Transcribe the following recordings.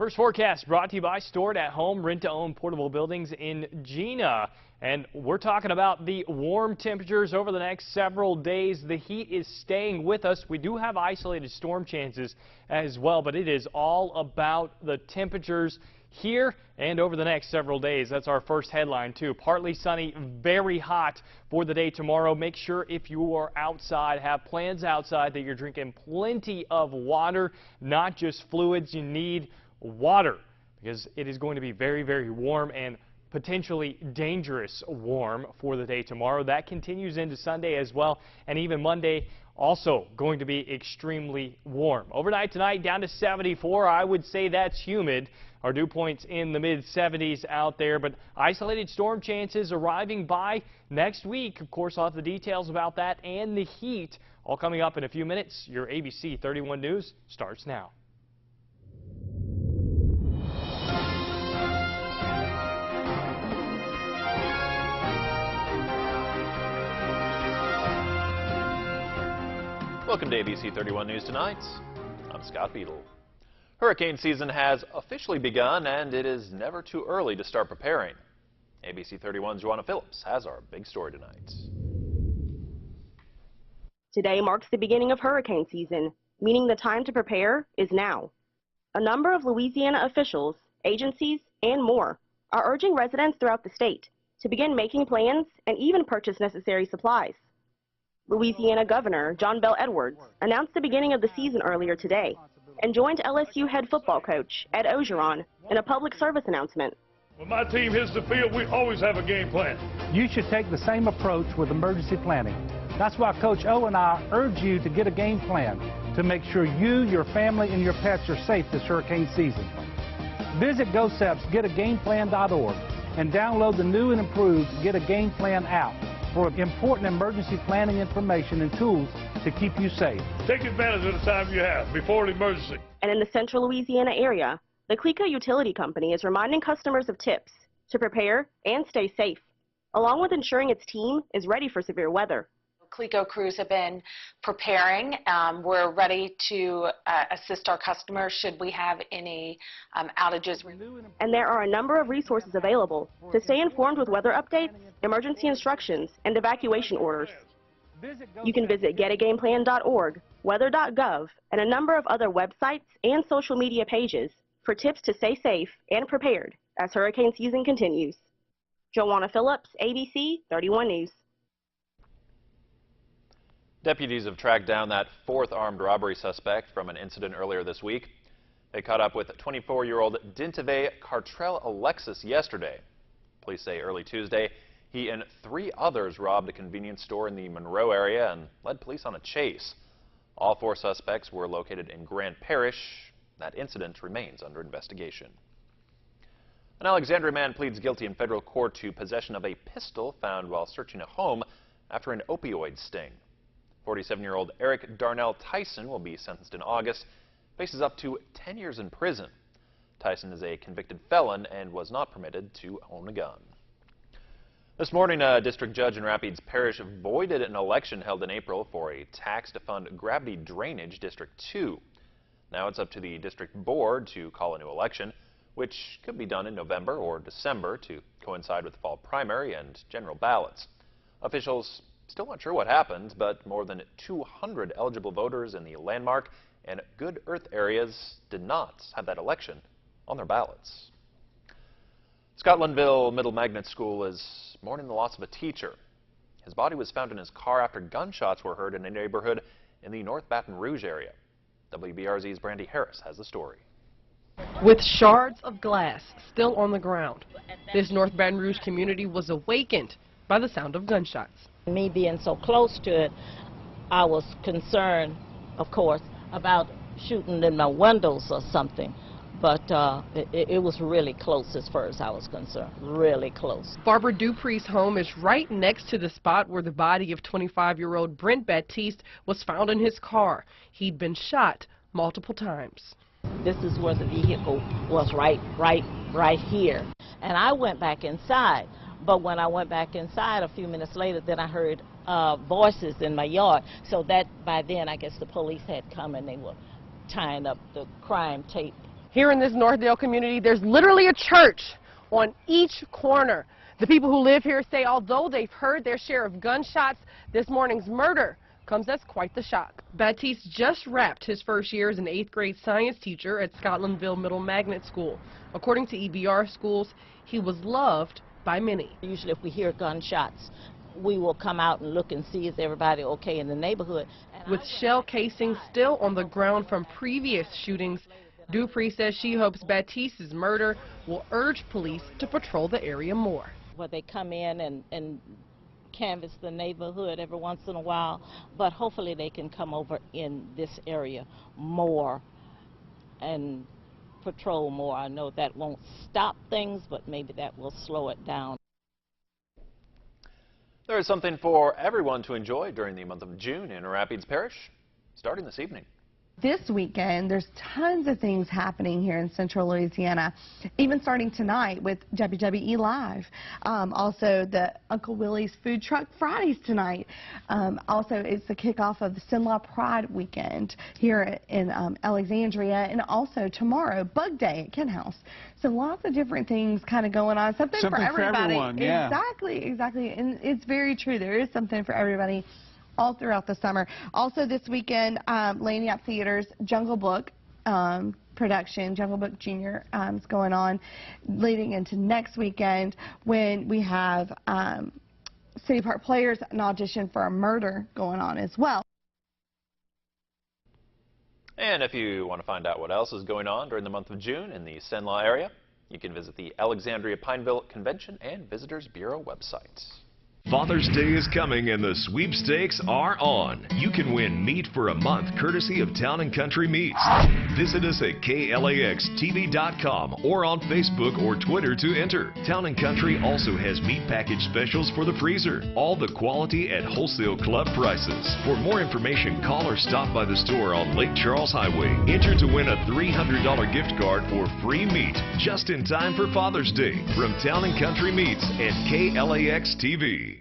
First forecast brought to you by Stored at Home, rent-to-own portable buildings in Gina. And we're talking about the warm temperatures over the next several days. The heat is staying with us. We do have isolated storm chances as well, but it is all about the temperatures here and over the next several days. That's our first headline, too. Partly sunny, very hot for the day tomorrow. Make sure if you are outside, have plans outside, that you're drinking plenty of water, not just fluids. You need water because it is going to be very, very warm and potentially dangerous warm for the day tomorrow. That continues into Sunday as well, and even Monday also going to be extremely warm. Overnight tonight down to 74. I would say that's humid. Our dew points in the mid-70s out there, but isolated storm chances arriving by next week. Of course, I'll have the details about that and the heat all coming up in a few minutes. Your ABC 31 News starts now. Welcome to ABC 31 News Tonight. I'm Scott Beadle. Hurricane season has officially begun, and it is never too early to start preparing. ABC 31's Joanna Phillips has our big story tonight. Today marks the beginning of hurricane season, meaning the time to prepare is now. A number of Louisiana officials, agencies, and more are urging residents throughout the state to begin making plans and even purchase necessary supplies. Louisiana Governor John Bel Edwards announced the beginning of the season earlier today and joined LSU head football coach Ed Ogeron in a public service announcement. When my team hits the field, we always have a game plan. You should take the same approach with emergency planning. That's why Coach O and I urge you to get a game plan to make sure you, your family, and your pets are safe this hurricane season. Visit GoSEP's GetAGamePlan.org and download the new and improved Get a Game Plan app for important emergency planning information and tools to keep you safe. Take advantage of the time you have before an emergency. And in the central Louisiana area, the Klax Utility Company is reminding customers of tips to prepare and stay safe, along with ensuring its team is ready for severe weather. Klax crews have been preparing. We're ready to assist our customers should we have any outages. And there are a number of resources available to stay informed with weather updates, emergency instructions, and evacuation orders. You can visit GetAGamePlan.org, weather.gov, and a number of other websites and social media pages for tips to stay safe and prepared as hurricane season continues. Joanna Phillips, ABC 31 News. Deputies have tracked down that fourth armed robbery suspect from an incident earlier this week. They caught up with 24-year-old Dinteve Cartrell Alexis yesterday. Police say early Tuesday, he and 3 others robbed a convenience store in the Monroe area and led police on a chase. All 4 suspects were located in Grant Parish. That incident remains under investigation. An Alexandria man pleads guilty in federal court to possession of a pistol found while searching a home after an opioid sting. 47-year-old Eric Darnell Tyson will be sentenced in August, faces up to 10 years in prison. Tyson is a convicted felon and was not permitted to own a gun. This morning, a district judge in Rapides Parish voided an election held in April for a tax to fund gravity drainage District 2. Now it's up to the district board to call a new election, which could be done in November or December to coincide with the fall primary and general ballots. Officials still not sure what happened, but more than 200 eligible voters in the Landmark and Good Earth areas did not have that election on their ballots. Scotlandville Middle Magnet School is mourning the loss of a teacher. His body was found in his car after gunshots were heard in a neighborhood in the North Baton Rouge area. WBRZ's Brandy Harris has the story. With shards of glass still on the ground, this North Baton Rouge community was awakened by the sound of gunshots. Me being so close to it, I was concerned, of course, about shooting in my windows or something. But it was really close as far as I was concerned, really close. Barbara Dupree's home is right next to the spot where the body of 25-year-old Brent Baptiste was found in his car. He'd been shot multiple times. This is where the vehicle was right here. And I went back inside. But when I went back inside a few minutes later, then I heard voices in my yard. So that by then, I guess the police had come and they were tying up the crime tape Here in this Northdale community, there's literally a church on each corner. The people who live here say although they've heard their share of gunshots, this morning's murder comes as quite the shock. Baptiste just wrapped his first year as an 8th grade science teacher at Scotlandville Middle Magnet School. According to EBR schools, he was loved by many. Usually if we hear gunshots, we will come out and look and see is everybody okay in the neighborhood. With shell casings still on the ground from previous shootings, Dupree says she hopes Baptiste's murder will urge police to patrol the area more. Where they come in and canvass the neighborhood every once in a while, but hopefully they can come over in this area more and patrol more. I know that won't stop things, but maybe that will slow it down. There is something for everyone to enjoy during the month of June in Rapides Parish, starting this evening. This weekend, there's tons of things happening here in Central Louisiana, even starting tonight with WWE Live. Also, the Uncle Willie's Food Truck Fridays tonight. Also, it's the kickoff of the Cenla Pride Weekend here in Alexandria, and also tomorrow, Bug Day at Kent House. So lots of different things kind of going on. Something for everybody. Everyone, yeah. Exactly. And it's very true. There is something for everybody all throughout the summer. Also this weekend, Lagniappe Theater's Jungle Book production, Jungle Book Junior, is going on, leading into next weekend when we have City Park Players, an audition for a murder going on as well. And if you want to find out what else is going on during the month of June in the Cenla area, you can visit the Alexandria Pineville Convention and Visitors Bureau website. Father's Day is coming and the sweepstakes are on. You can win meat for a month courtesy of Town & Country Meats. Visit us at KLAXTV.com or on Facebook or Twitter to enter. Town & Country also has meat package specials for the freezer. All the quality at wholesale club prices. For more information, call or stop by the store on Lake Charles Highway. Enter to win a $300 gift card for free meat just in time for Father's Day from Town & Country Meats and KLAX-TV.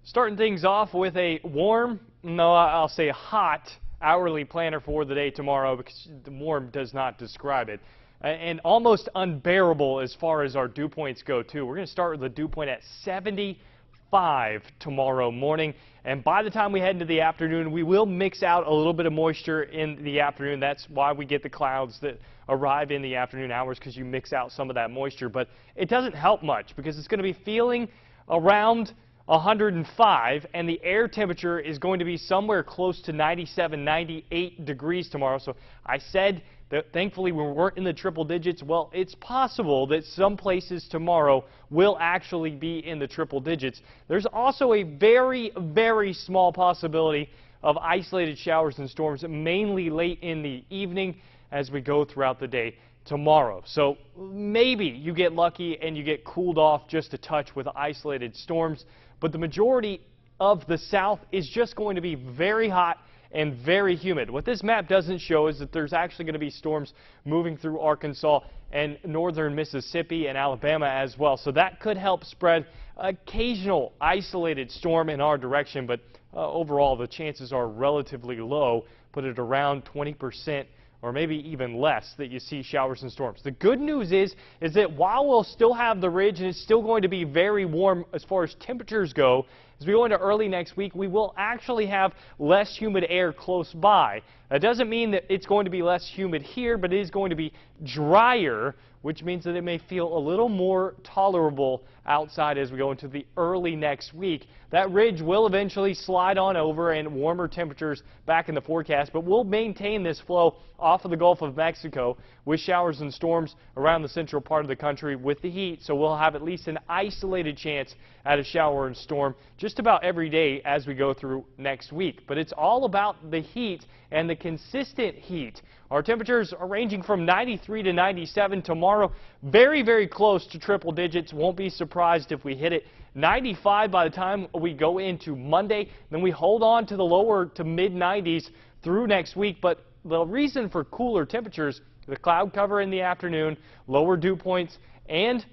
Starting things off with a warm, no, I'll say hot hourly planner for the day tomorrow, because the warm does not describe it. And almost unbearable as far as our dew points go, too. We're going to start with the dew point at 75 tomorrow morning. And by the time we head into the afternoon, we will mix out a little bit of moisture in the afternoon. That's why we get the clouds that arrive in the afternoon hours, because you mix out some of that moisture. But it doesn't help much, because it's going to be feeling around 105, and the air temperature is going to be somewhere close to 97, 98 degrees tomorrow. So I said that thankfully we weren't in the triple digits. Well, it's possible that some places tomorrow will actually be in the triple digits. There's also a very, very small possibility of isolated showers and storms, mainly late in the evening as we go throughout the day tomorrow. So maybe you get lucky and you get cooled off just a touch with isolated storms, but the majority of the south is just going to be very hot and very humid. What this map doesn't show is that there's actually going to be storms moving through Arkansas and northern Mississippi and Alabama as well. So that could help spread occasional isolated storm in our direction, but overall the chances are relatively low, put it around 20%. Or maybe even less, that you see showers and storms. The good news is that while we'll still have the ridge and it's still going to be very warm as far as temperatures go, as we go into early next week, we will actually have less humid air close by. That doesn't mean that it's going to be less humid here, but it is going to be drier, which means that it may feel a little more tolerable outside as we go into the early next week. That ridge will eventually slide on over and warmer temperatures back in the forecast, but we'll maintain this flow off of the Gulf of Mexico with showers and storms around the central part of the country with the heat. So we'll have at least an isolated chance at a shower and storm just about every day as we go through next week. But it's all about the heat and the consistent heat. Our temperatures are ranging from 93 to 97 tomorrow, very, very close to triple digits. Won't be surprised if we hit it. 95 by the time we go into Monday. Then we hold on to the lower to mid-90s through next week. But the reason for cooler temperatures, the cloud cover in the afternoon, lower dew points, and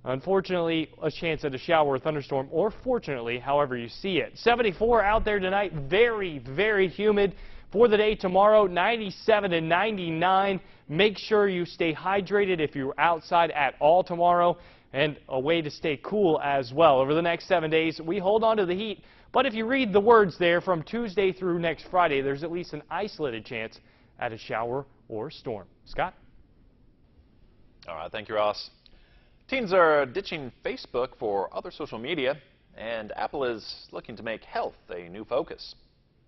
Unfortunately, a chance at a shower or thunderstorm, or fortunately, however you see it. 74 out there tonight, very, very humid. For the day tomorrow, 97 and 99. Make sure you stay hydrated if you're outside at all tomorrow, and a way to stay cool as well. Over the next 7 days, we hold on to the heat, but if you read the words there, from Tuesday through next Friday, there's at least an isolated chance at a shower or storm. Scott? All right, thank you, Ross. Teens are ditching Facebook for other social media, and Apple is looking to make health a new focus.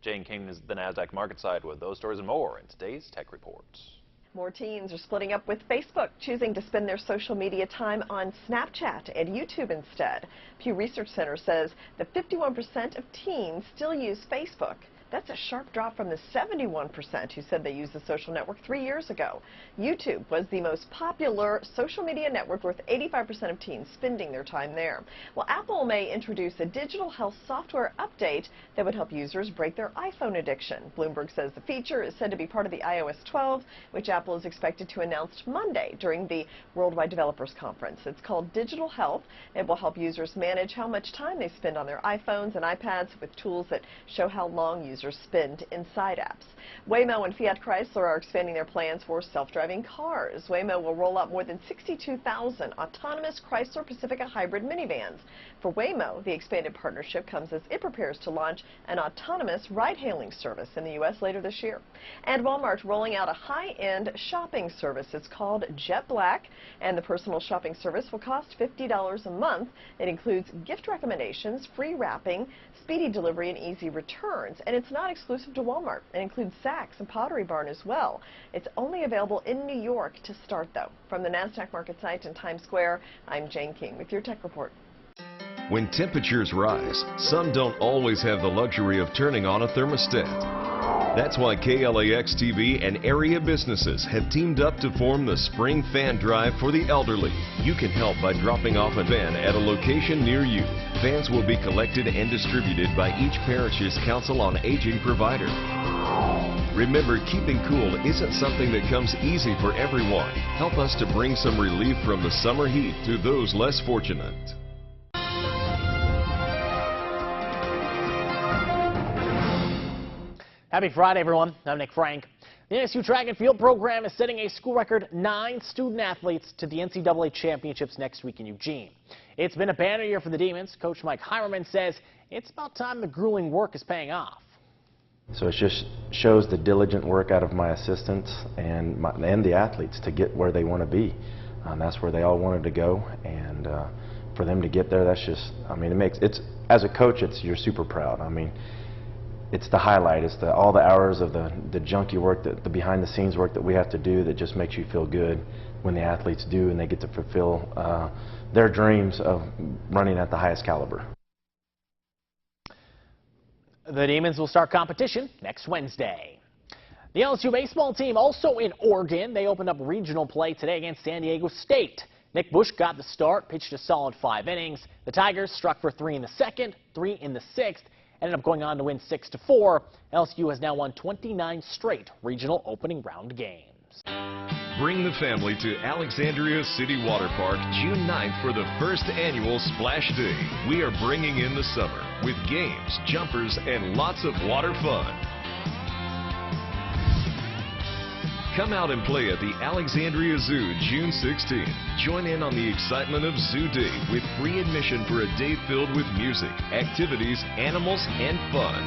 Jane King is the NASDAQ market side with those stories and more in today's Tech Reports. More teens are splitting up with Facebook, choosing to spend their social media time on Snapchat and YouTube instead. Pew Research Center says that 51% of teens still use Facebook. That's a sharp drop from the 71% who said they used the social network 3 years ago. YouTube was the most popular social media network, with 85% of teens spending their time there. Well, Apple may introduce a digital health software update that would help users break their iPhone addiction. Bloomberg says the feature is said to be part of the iOS 12, which Apple is expected to announce Monday during the Worldwide Developers Conference. It's called Digital Health. It will help users manage how much time they spend on their iPhones and iPads with tools that show how long users spend inside apps. Waymo and Fiat Chrysler are expanding their plans for self-driving cars. Waymo will roll out more than 62,000 autonomous Chrysler Pacifica hybrid minivans. For Waymo, the expanded partnership comes as it prepares to launch an autonomous ride-hailing service in the U.S. later this year. And Walmart rolling out a high-end shopping service. It's called Jet Black, and the personal shopping service will cost $50 a month. It includes gift recommendations, free wrapping, speedy delivery, and easy returns. And it's not exclusive to Walmart. It includes Saks and Pottery Barn as well. It's only available in New York to start, though. From the NASDAQ market site in Times Square, I'm Jane King with your Tech Report. When temperatures rise, some don't always have the luxury of turning on a thermostat. That's why KLAX TV and area businesses have teamed up to form the Spring Fan Drive for the elderly. You can help by dropping off a fan at a location near you. Fans will be collected and distributed by each parish's Council on Aging provider. Remember, keeping cool isn't something that comes easy for everyone. Help us to bring some relief from the summer heat to those less fortunate. Happy Friday, everyone. I'm Nick Frank. The NSU track and field program is setting a school record 9 student athletes to the NCAA championships next week in Eugene. It's been a banner year for the Demons. Coach Mike Heimerman says it's about time the grueling work is paying off. So it just shows the diligent work out of my assistants and the athletes to get where they want to be. That's where they all wanted to go, and for them to get there, that's just, I mean, as a coach, you're super proud. I mean, it's the highlight. It's all the hours of the junky work, the behind-the-scenes work that we have to do that just makes you feel good when the athletes do and they get to fulfill their dreams of running at the highest caliber. The Demons will start competition next Wednesday. The LSU baseball team also in Oregon. They opened up regional play today against San Diego State. Nick Bush got the start, pitched a solid 5 innings. The Tigers struck for 3 in the second, 3 in the sixth. Ended up going on to win 6-4. LSU has now won 29 straight regional opening round games. Bring the family to Alexandria City Water Park June 9th for the first annual Splash Day. We are bringing in the summer with games, jumpers, and lots of water fun. Come out and play at the Alexandria Zoo June 16th. Join in on the excitement of Zoo Day with free admission for a day filled with music, activities, animals, and fun.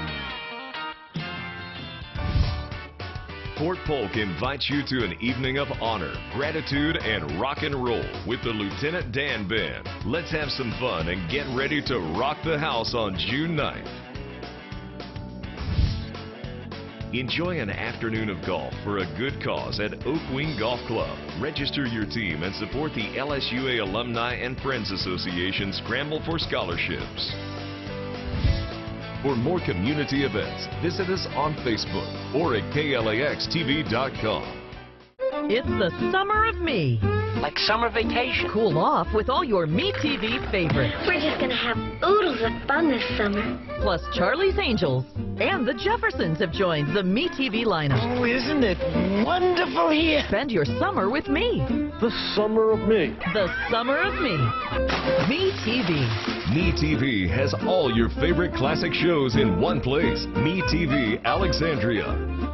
Fort Polk invites you to an evening of honor, gratitude, and rock and roll with the Lieutenant Dan Band. Let's have some fun and get ready to rock the house on June 9th. Enjoy an afternoon of golf for a good cause at Oak Wing Golf Club. Register your team and support the LSUA Alumni and Friends Association Scramble for Scholarships. For more community events, visit us on Facebook or at KLAXTV.com. It's the summer of me. like summer vacation. Cool off with all your MeTV favorites. We're just gonna have oodles of fun this summer. Plus Charlie's Angels and the Jeffersons have joined the MeTV lineup. Oh, isn't it wonderful here? Spend your summer with me. The summer of me. The summer of me. MeTV. MeTV has all your favorite classic shows in one place. MeTV Alexandria.